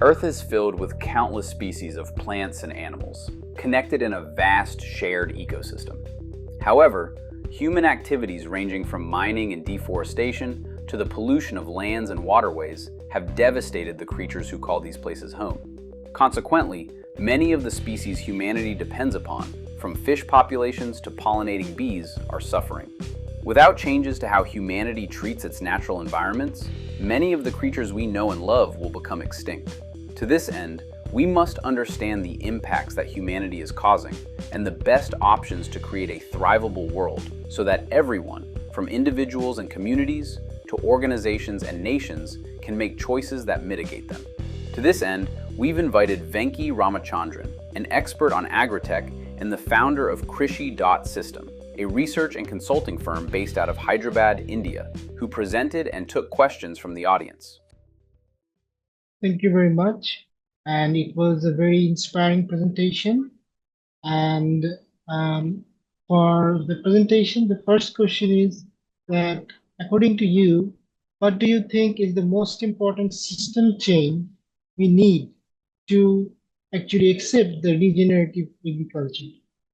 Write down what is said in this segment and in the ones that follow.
Earth is filled with countless species of plants and animals, connected in a vast shared ecosystem. However, human activities ranging from mining and deforestation to the pollution of lands and waterways have devastated the creatures who call these places home. Consequently, many of the species humanity depends upon, from fish populations to pollinating bees, are suffering. Without changes to how humanity treats its natural environments, many of the creatures we know and love will become extinct. To this end, we must understand the impacts that humanity is causing and the best options to create a thrivable world so that everyone, from individuals and communities to organizations and nations, can make choices that mitigate them. To this end, we've invited Venky Ramachandran, an expert on agritech and the founder of Krishi.System, a research and consulting firm based out of Hyderabad, India, who presented and took questions from the audience. Thank you very much. And it was a very inspiring presentation. And for the presentation, the first question is that according to you, what do you think is the most important system change we need to actually accept the regenerative agriculture?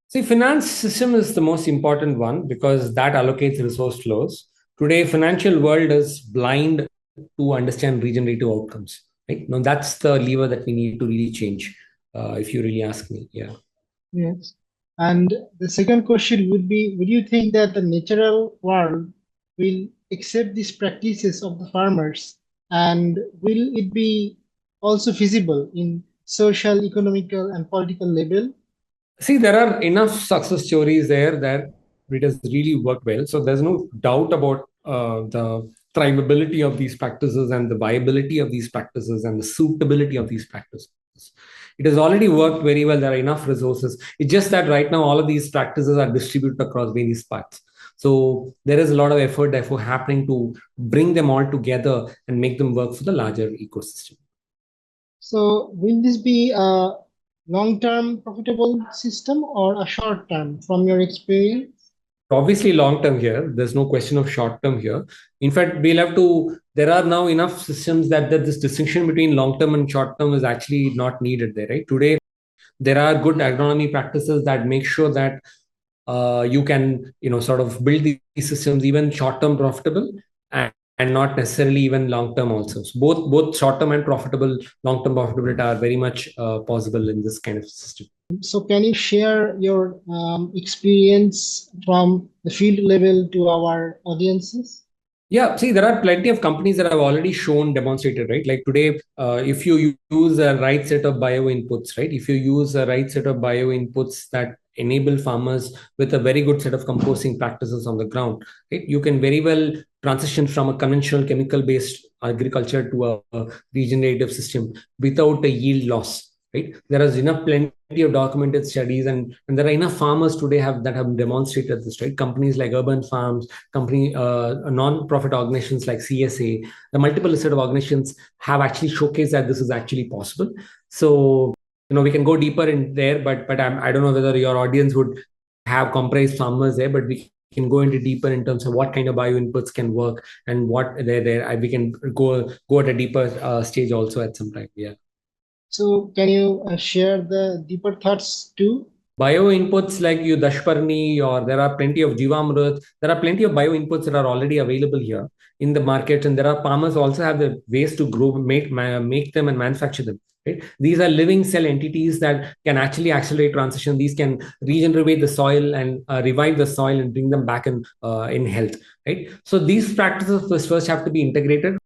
See, finance system is the most important one because that allocates resource flows. Today, financial world is blind to understand regenerative outcomes. Right? Now, that's the lever that we need to really change, if you really ask me. Yeah. Yes. And the second question would be, would you think that the natural world will accept these practices of the farmers, and will it be also feasible in social, economical, and political level? See, there are enough success stories there that it has really worked well. So there's no doubt about the thrivability of these practices and the viability of these practices and the suitability of these practices. It has already worked very well. There are enough resources. It's just that right now, all of these practices are distributed across various parts. So there is a lot of effort, therefore, happening to bring them all together and make them work for the larger ecosystem. So will this be a long-term profitable system or a short-term from your experience? Obviously long term here, there's no question of short term here. In fact, there are now enough systems that this distinction between long term and short term is actually not needed there, right? Today, there are good agronomy practices that make sure that you can, sort of build these systems even short term profitable and not necessarily even long term also. So both short term and profitable, long term profitability are very much possible in this kind of system. So can you share your experience from the field level to our audiences? Yeah, see, there are plenty of companies that have already demonstrated, right? Like today, if you use a right set of bio inputs, right? If you use a right set of bio inputs that enable farmers with a very good set of composting practices on the ground, right? You can very well transition from a conventional chemical-based agriculture to a regenerative system without a yield loss, right? There is plenty of documented studies, and there are enough farmers today that have demonstrated this, right? Companies like Urban Farms, non-profit organizations like CSA, the multiple set of organizations have actually showcased that this is actually possible. So, we can go deeper in there, but I don't know whether your audience would have comprised farmers there, but we can go into deeper in terms of what kind of bio inputs can work and what we can go at a deeper stage also at some time. Yeah. So can you share the deeper thoughts too? Bio inputs like Dashparni, or there are plenty of Jivamrut. There are plenty of bio inputs that are already available here in the market, and there are farmers also have the ways to grow, make them and manufacture them. Right? These are living cell entities that can actually accelerate transition. These can regenerate the soil and revive the soil and bring them back in health. Right? So these practices first have to be integrated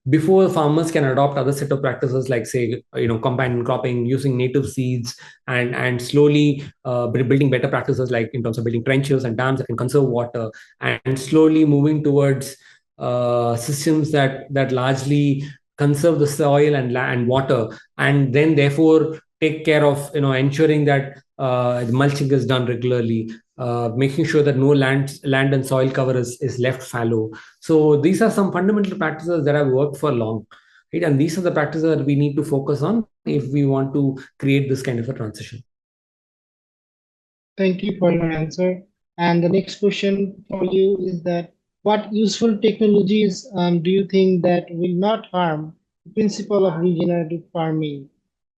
before farmers can adopt other set of practices like, say, combined cropping, using native seeds, and slowly building better practices like in terms of building trenches and dams that can conserve water, and slowly moving towards systems that largely conserve the soil and water, and then therefore take care of ensuring that the mulching is done regularly, making sure that no land and soil cover is left fallow. So these are some fundamental practices that have worked for long, right? And these are the practices that we need to focus on if we want to create this kind of a transition. Thank you for your answer. And the next question for you is that what useful technologies do you think that will not harm principle of regenerative farming,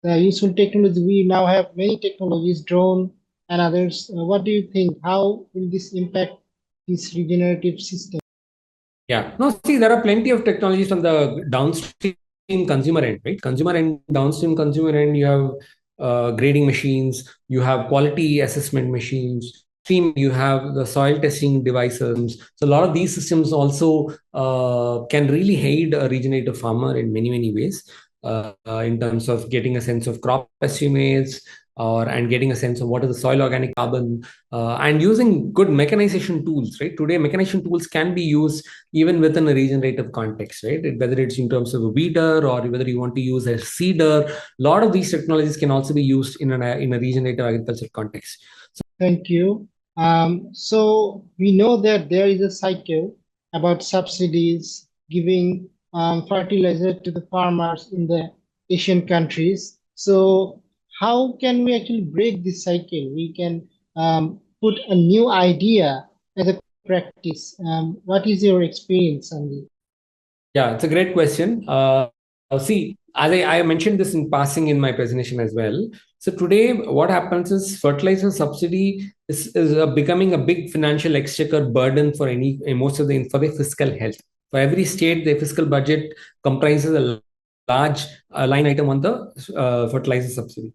the useful technology. We now have many technologies, drone and others. What do you think? How will this impact this regenerative system? Yeah. No, see, there are plenty of technologies from the downstream consumer end, right? Consumer end, downstream consumer end, you have grading machines, you have quality assessment machines. Stream, you have the soil testing devices. So a lot of these systems also can really aid a regenerative farmer in many, many ways. In terms of getting a sense of crop estimates, or and getting a sense of what is the soil organic carbon, and using good mechanization tools, right? Today, mechanization tools can be used even within a regenerative context, right? Whether it's in terms of a weeder or whether you want to use a seeder, a lot of these technologies can also be used in a regenerative agriculture context. Thank you. So we know that there is a cycle about subsidies giving fertilizer to the farmers in the Asian countries. So how can we actually break this cycle? We can put a new idea as a practice. What is your experience on this? Yeah, it's a great question. See, as I mentioned this in passing in my presentation as well. So today, what happens is fertilizer subsidy is becoming a big financial exchequer burden for most of the for the fiscal health. For every state, the fiscal budget comprises a large line item on the fertilizer subsidy.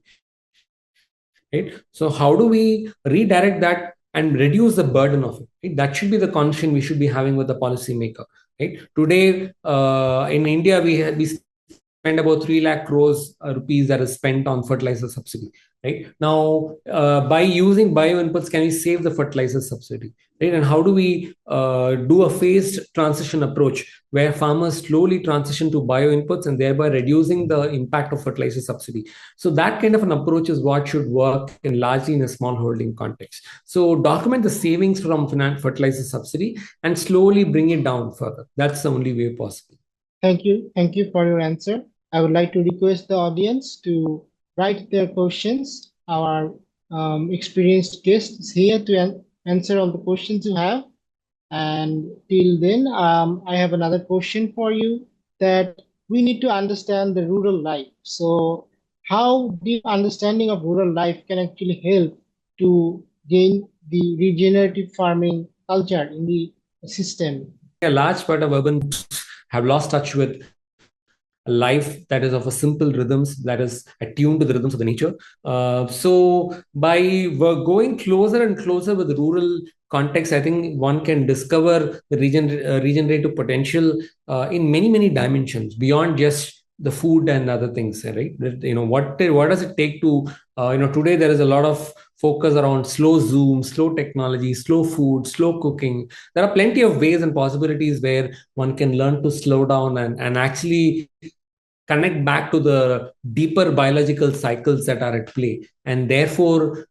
Right? So how do we redirect that and reduce the burden of it? Right? That should be the conversation we should be having with the policymaker. Right? Today, in India, we spend about 3 lakh crores rupees that is spent on fertilizer subsidy. Right now, by using bio inputs, can we save the fertilizer subsidy? Right, and how do we do a phased transition approach where farmers slowly transition to bio inputs and thereby reducing the impact of fertilizer subsidy? So that kind of an approach is what should work in largely in a small holding context. So document the savings from fertilizer subsidy and slowly bring it down further. That's the only way possible. Thank you. Thank you for your answer. I would like to request the audience to write their questions. Our experienced guest is here to answer all the questions you have. And till then, I have another question for you, that we need to understand the rural life. So how deep understanding of rural life can actually help to gain the regenerative farming culture in the system? A large part of urban have lost touch with a life that is of a simple rhythms, that is attuned to the rhythms of the nature. So by going closer and closer with rural context, I think one can discover the regenerative potential in many, many dimensions beyond just the food and other things, right? What does it take to today there is a lot of focus around slow zoom, slow technology, slow food, slow cooking. There are plenty of ways and possibilities where one can learn to slow down and actually connect back to the deeper biological cycles that are at play, and therefore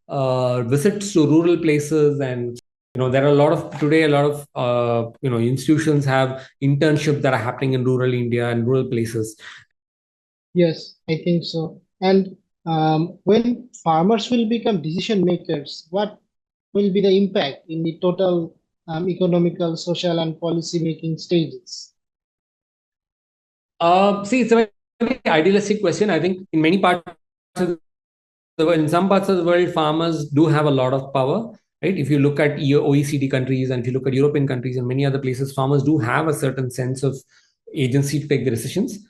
visits to rural places. And there are a lot of institutions have internships that are happening in rural India and rural places. Yes, I think so. And when farmers will become decision makers, what will be the impact in the total economical, social, and policy making stages? See, it's a very idealistic question. I think in many parts of the world, in some parts of the world, farmers do have a lot of power. Right? If you look at OECD countries and if you look at European countries and many other places, farmers do have a certain sense of agency to take the decisions.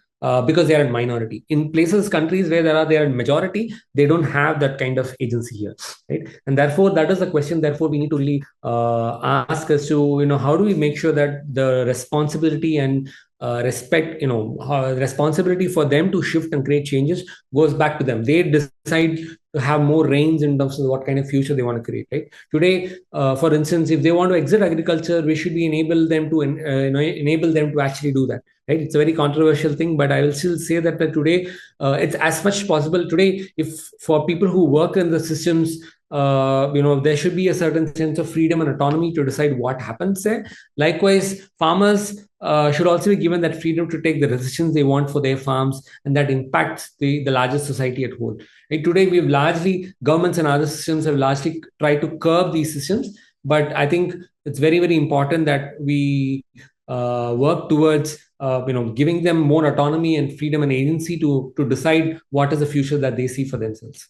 Because they are in minority. In places, countries where they are in majority, they don't have that kind of agency here, right? And therefore, that is the question. Therefore, we need to really ask as to how do we make sure that the responsibility and responsibility for them to shift and create changes goes back to them. They decide to have more range in terms of what kind of future they want to create. Right today, for instance, if they want to exit agriculture, we should be enable them to actually do that. Right, it's a very controversial thing, but I will still say that today it's as much possible. Today, if for people who work in the systems, there should be a certain sense of freedom and autonomy to decide what happens there. Likewise, farmers should also be given that freedom to take the decisions they want for their farms, and that impacts the larger society at whole. Right? Today, we've largely, governments and other systems have largely tried to curb these systems, but I think it's very, very important that we work towards giving them more autonomy and freedom and agency to decide what is the future that they see for themselves.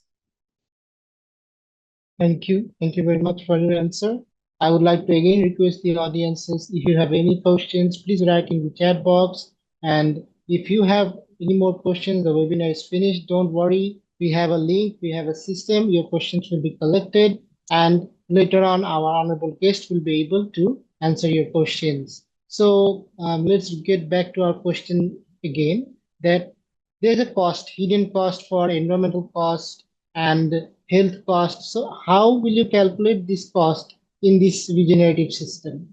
Thank you. Thank you very much for your answer. I would like to again request the audiences, if you have any questions, please write in the chat box. And if you have any more questions, the webinar is finished. Don't worry. We have a link, we have a system. Your questions will be collected. And later on, our honorable guest will be able to answer your questions. So let's get back to our question again, that there's a cost, hidden cost for environmental cost and health cost. So how will you calculate this cost in this regenerative system?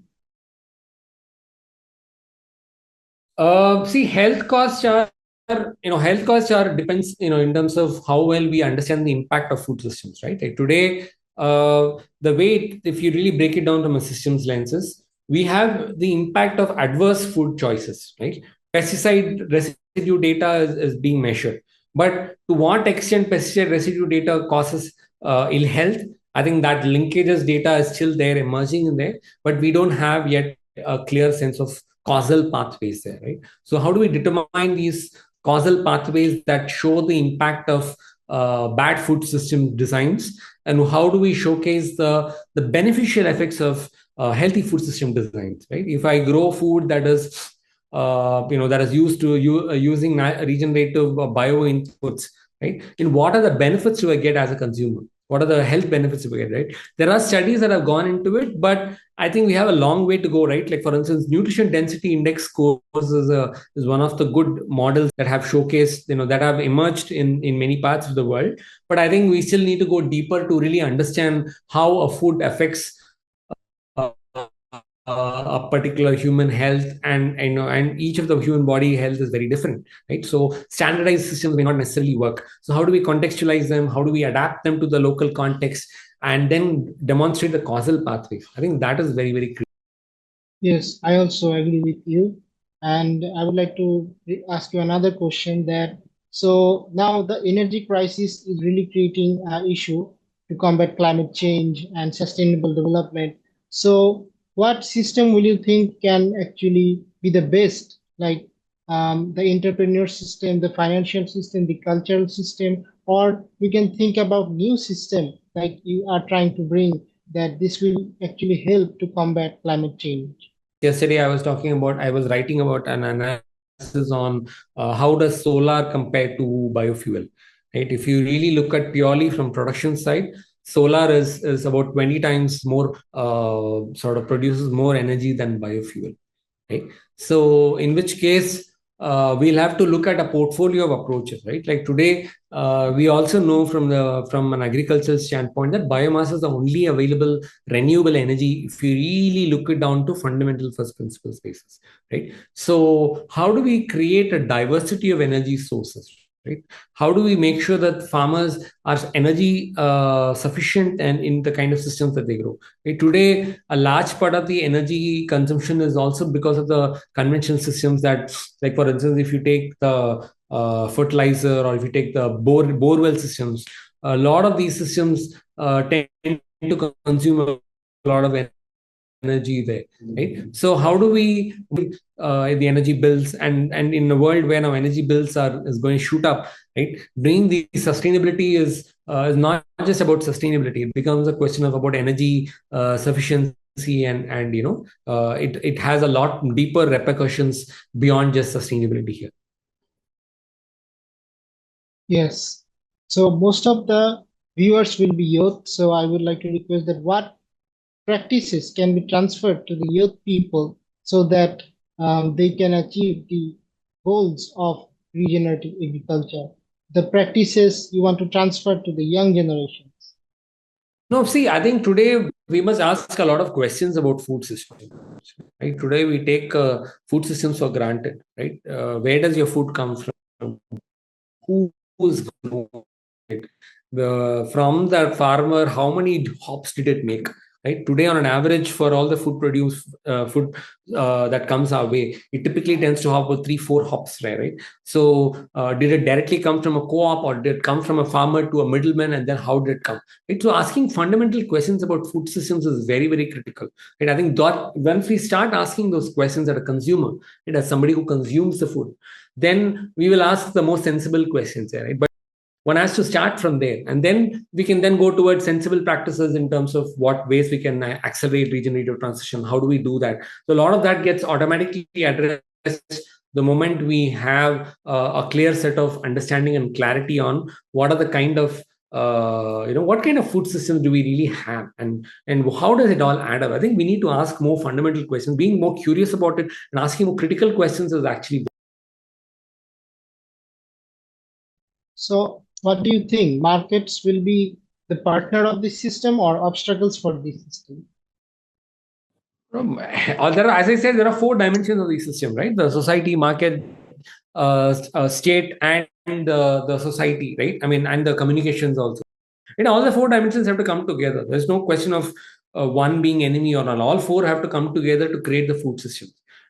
See, health costs are depends, in terms of how well we understand the impact of food systems, right? Like today, the way, if you really break it down from a systems lenses, we have the impact of adverse food choices, right? Pesticide residue data is being measured. But to what extent pesticide residue data causes ill health, I think that linkages data is still there, emerging in there, but we don't have yet a clear sense of causal pathways there, right? So how do we determine these causal pathways that show the impact of bad food system designs, and how do we showcase the beneficial effects of healthy food system designs, right? If I grow food that is that is used to using regenerative bio inputs, right? And what are the benefits do I get as a consumer? What are the health benefits do I get, right? There are studies that have gone into it, but I think we have a long way to go, right? Like for instance, nutrition density index scores is one of the good models that have showcased, that have emerged in many parts of the world. But I think we still need to go deeper to really understand how a food affects uh, a particular human health, and each of the human body health is very different, right? So standardized systems may not necessarily work. So how do we contextualize them? How do we adapt them to the local context, and then demonstrate the causal pathways? I think that is very, very critical. Yes, I also agree with you. And I would like to ask you another question, that so now the energy crisis is really creating an issue to combat climate change and sustainable development. So what system will you think can actually be the best? Like the entrepreneur system, the financial system, the cultural system, or we can think about new system like you are trying to bring, that this will actually help to combat climate change. Yesterday I was writing about an analysis on how does solar compare to biofuel, right? If you really look at purely from production side, solar is about 20 times more, sort of produces more energy than biofuel, right? So in which case, we'll have to look at a portfolio of approaches, right? Like today, we also know from an agricultural standpoint that biomass is the only available renewable energy if you really look it down to fundamental first principles basis, right? So how do we create a diversity of energy sources, right? How do we make sure that farmers are energy sufficient and in the kind of systems that they grow? Right? Today, a large part of the energy consumption is also because of the conventional systems that, like for instance, if you take the fertilizer, or if you take the borewell systems, a lot of these systems tend to consume a lot of energy there, right? So how do we the energy bills, and in a world where now energy bills is going to shoot up, right? Bringing the sustainability is not just about sustainability. It becomes a question of about energy sufficiency, and it has a lot deeper repercussions beyond just sustainability here. Yes. So most of the viewers will be youth. So I would like to request that what practices can be transferred to the youth people so that they can achieve the goals of regenerative agriculture. The practices you want to transfer to the young generations. No, see, I think today we must ask a lot of questions about food systems. Right? Today we take food systems for granted. Right? Where does your food come from? Who's growing it? From the farmer? How many hops did it make? right? Today, on an average, for all the food that comes our way, it typically tends to have about 3-4 hops, right? So, did it directly come from a co-op, or did it come from a farmer to a middleman, and then how did it come? Right? So, asking fundamental questions about food systems is very, very critical. And I think that once we start asking those questions as a consumer, as somebody who consumes the food, then we will ask the most sensible questions, right? But one has to start from there, and then we can then go towards sensible practices in terms of what ways we can accelerate regenerative transition. How do we do that? So a lot of that gets automatically addressed the moment we have a clear set of understanding and clarity on what are the kind of what kind of food systems do we really have, and how does it all add up. I think we need to ask more fundamental questions. Being more curious about it and asking more critical questions is actually. So what do you think? Markets will be the partner of this system or obstacles for this system? As I said, there are 4 dimensions of the system, right? The society, market, state, and the society, right? I mean, and the communications also. And all the 4 dimensions have to come together. There's no question of one being enemy or not. All 4 have to come together to create the food system.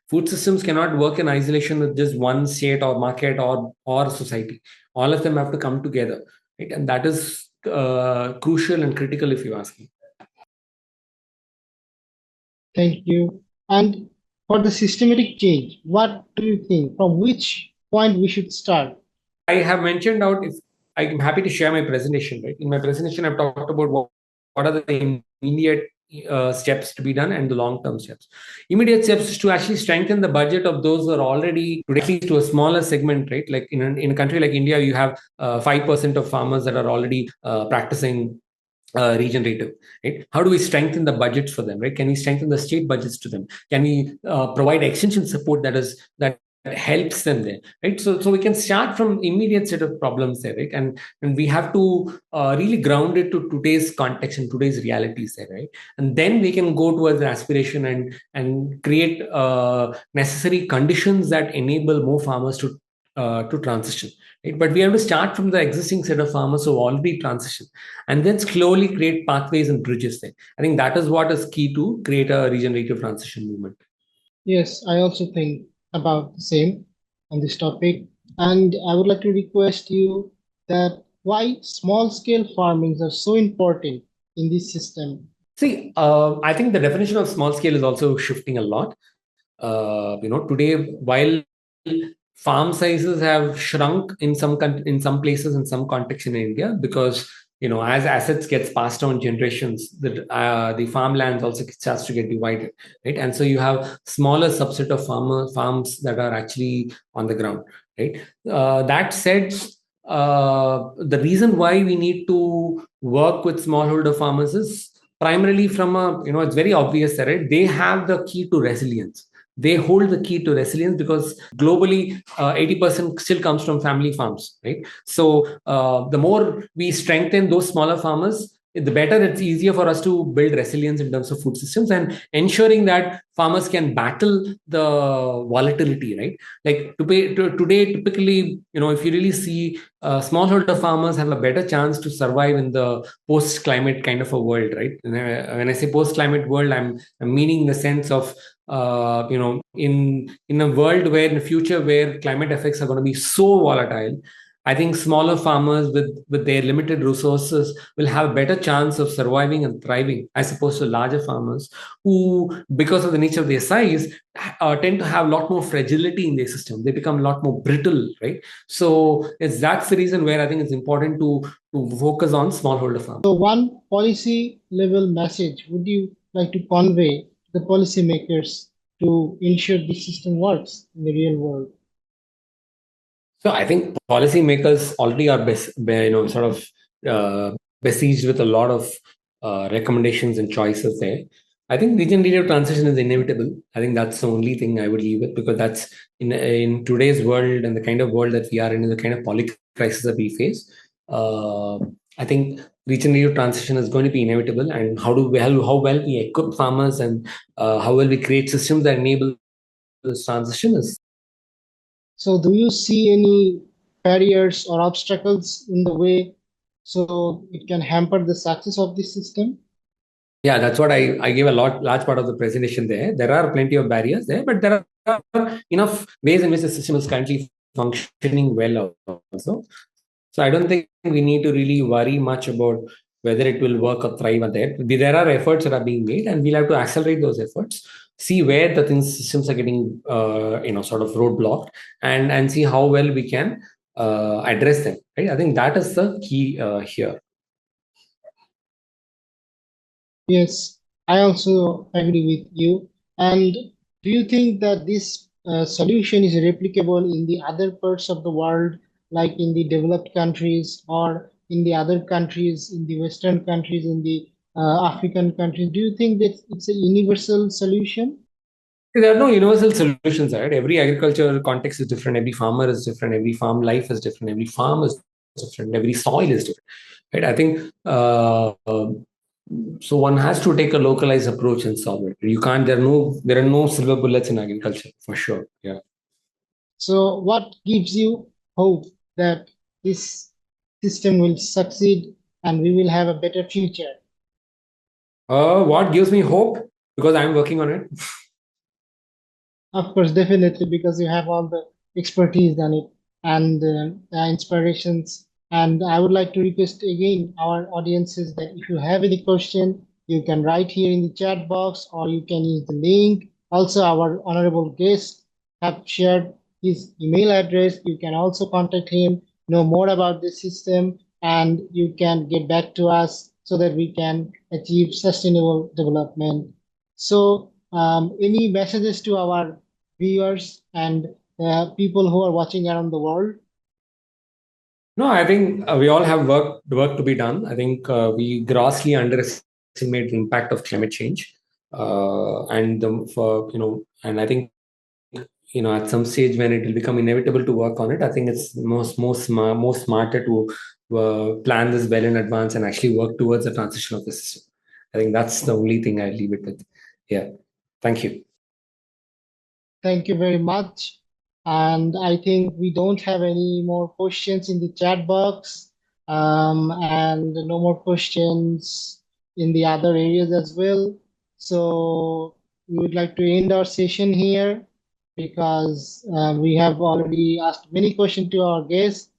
Food systems cannot work in isolation with just one state or market or society. All of them have to come together, right? And that is crucial and critical, if you ask me. Thank you. And for the systematic change, what do you think? From which point we should start? I have mentioned out, if I'm happy to share my presentation, right? In my presentation, I've talked about what are the immediate steps to be done and the long-term steps. Immediate steps is to actually strengthen the budget of those who are already, at least to a smaller segment, right? Like in a country like India, you have 5% of farmers that are already practicing regenerative, right? How do we strengthen the budgets for them, right? Can we strengthen the state budgets to them? Can we provide extension support that helps them there, right? So we can start from immediate set of problems there, right? And we have to really ground it to today's context and today's realities there, right? And then we can go towards the aspiration and create necessary conditions that enable more farmers to transition, right? But we have to start from the existing set of farmers who already transitioned, and then slowly create pathways and bridges there. I think that is what is key to create a regenerative transition movement. Yes, I also think about the same on this topic. And I would like to request you that why small scale farmings are so important in this system. See, I think the definition of small scale is also shifting a lot. Today, while farm sizes have shrunk in some places, in some contexts in India, because as assets gets passed on generations, the farmlands also starts to get divided, right? And so you have smaller subset of farms that are actually on the ground, right? That said, the reason why we need to work with smallholder farmers is primarily from it's very obvious that, right? They have the key to resilience. They hold the key to resilience because globally 80% still comes from family farms, right? So the more we strengthen those smaller farmers, the better. It's easier for us to build resilience in terms of food systems and ensuring that farmers can battle the volatility, right? Like today, typically, if you really see, smallholder farmers have a better chance to survive in the post-climate kind of a world, right? And when I say post-climate world, I'm meaning the sense of in a world where in the future where climate effects are going to be so volatile, I think smaller farmers with their limited resources will have a better chance of surviving and thriving as opposed to larger farmers who, because of the nature of their size, tend to have a lot more fragility in their system. They become a lot more brittle, right? So that's the reason where I think it's important to focus on smallholder farmers. So one policy level message would you like to convey to the policymakers to ensure this system works in the real world? So I think policymakers already are sort of besieged with a lot of recommendations and choices there. I think regenerative transition is inevitable. I think that's the only thing I would leave with, because that's in today's world and the kind of world that we are in, the kind of policy crisis that we face. I think regenerative transition is going to be inevitable, and how well we equip farmers and how well we create systems that enable this transition is. So do you see any barriers or obstacles in the way so it can hamper the success of this system? Yeah, that's what I gave a large part of the presentation there. There are plenty of barriers there, but there are enough ways in which the system is currently functioning well also. So I don't think we need to really worry much about whether it will work or thrive on there. There are efforts that are being made, and we'll have to accelerate those efforts, see where the systems are getting sort of roadblocked, and see how well we can address them. Right? I think that is the key here. Yes, I also agree with you. And do you think that this solution is replicable in the other parts of the world, like in the developed countries or in the other countries, in the Western countries, in the African countries? Do you think that it's a universal solution? There are no universal solutions, right? Every agriculture context is different. Every farmer is different. Every farm life is different. Every farm is different. Every soil is different, right? I think so. One has to take a localized approach and solve it. You can't. There are no silver bullets in agriculture for sure. Yeah. So, what gives you hope that this system will succeed and we will have a better future? What gives me hope? Because I'm working on it. Of course, definitely, because you have all the expertise on it and inspirations. And I would like to request again our audiences that if you have any question, you can write here in the chat box or you can use the link. Also, our honorable guest have shared his email address. You can also contact him, know more about the system, and you can get back to us so that we can achieve sustainable development. So, any messages to our viewers and people who are watching around the world? No, I think we all have work to be done. I think we grossly underestimate the impact of climate change, and I think at some stage when it will become inevitable to work on it, I think it's more smarter to plan this well in advance and actually work towards the transition of the system. I think that's the only thing I leave it with. Yeah, thank you. Thank you very much. And I think we don't have any more questions in the chat box, and no more questions in the other areas as well. So we would like to end our session here because we have already asked many questions to our guest.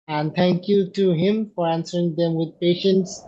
And thank you to him for answering them with patience